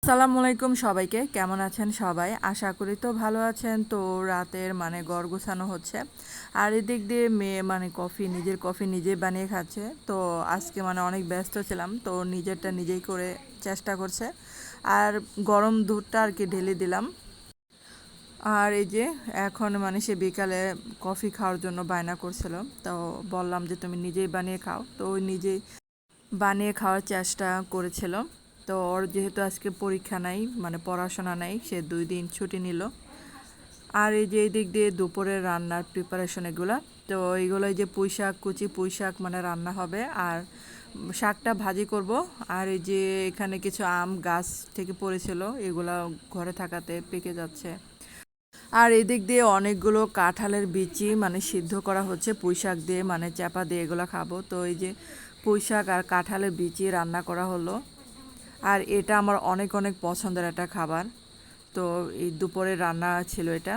আসসালামু আলাইকুম সবাইকে, কেমন আছেন সবাই? আশা করি তো ভালো আছেন। তো রাতের ঘর গোছানো হচ্ছে। আর এদিক দিয়ে মেয়ে নিজের কফি নিজেই বানিয়ে খাচ্ছে। তো আজকে অনেক ব্যস্ত ছিলাম, তো নিজেরটা নিজেই করে চেষ্টা করছে। আর গরম দুধটা আর কি ঢেলে দিলাম। আর এই যে এখন সে বিকালে কফি খাওয়ার জন্য বায়না করছিল। তো বললাম যে তুমি নিজেই বানিয়ে খাও, তো ওই নিজেই বানিয়ে খাওয়ার চেষ্টা করেছিল। তো ওর যেহেতু আজকে পরীক্ষা নাই, পড়াশোনা নাই, সে 2 দিন ছুটি নিল। আর এই যে এই দিক দিয়ে দুপুরের রান্নার প্রিপারেশন এগুলা। তো এইগুলো এই যে পুঁই শাক, কুচি পুঁই শাক রান্না হবে, আর শাকটা ভাজি করব। আর এই যে এখানে কিছু আম গাছ থেকে পড়েছিল, এগুলা ঘরে থাকাতে পেকে যাচ্ছে। আর এদিক দিয়ে অনেকগুলো কাঁঠালের বিচি সিদ্ধ করা হচ্ছে পুঁই শাক দিয়ে, চাপা দিয়ে এগুলো খাবো। তো এই যে পুঁই শাক আর কাঁঠালের বিচি রান্না করা হলো। আর এটা আমার অনেক অনেক পছন্দের একটা খাবার। তো এই দুপুরে রান্না ছিল এটা।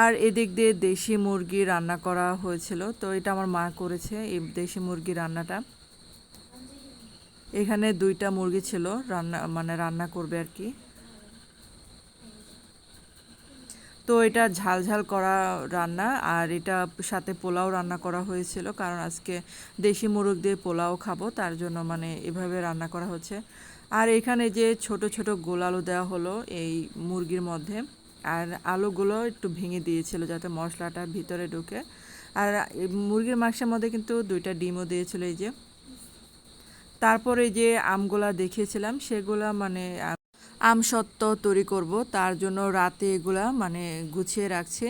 আর এদিক দিয়ে দেশি মুরগি রান্না করা হয়েছিল, তো এটা আমার মা করেছে এই দেশি মুরগি রান্নাটা। এখানে 2টা মুরগি ছিল, রান্না করবে আর কি। তো এটা ঝাল ঝাল করা রান্না, আর এটা সাথে পোলাও রান্না করা হয়েছিল, কারণ আজকে দেশি মুরগ দিয়ে পোলাও খাবো, তার জন্য এভাবে রান্না করা হচ্ছে। আর এখানে যে ছোট ছোট গোল আলু দেওয়া হলো এই মুরগির মধ্যে, আর আলুগুলো একটু ভেঙে দিয়েছিল যাতে মশলাটা ভিতরে ঢুকে। আর এই মুরগির মাংসের মধ্যে কিন্তু 2টা ডিমও দিয়েছিল এই যে। তারপরে এই যে আমগুলা দেখিয়েছিলাম সেগুলা আমসত্ত্ব তৈরি করব, তার জন্য রাতে এগুলা গুছিয়ে রাখছি।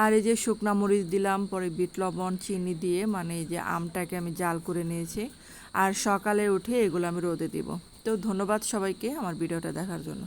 আর এই যে শুকনা মরিচ দিলাম, পরে বিট লবণ চিনি দিয়ে এই যে আমটাকে আমি জাল করে নিয়েছি। আর সকালে উঠে এগুলো আমি রোদে দিব। তো ধন্যবাদ সবাইকে আমার ভিডিওটা দেখার জন্য।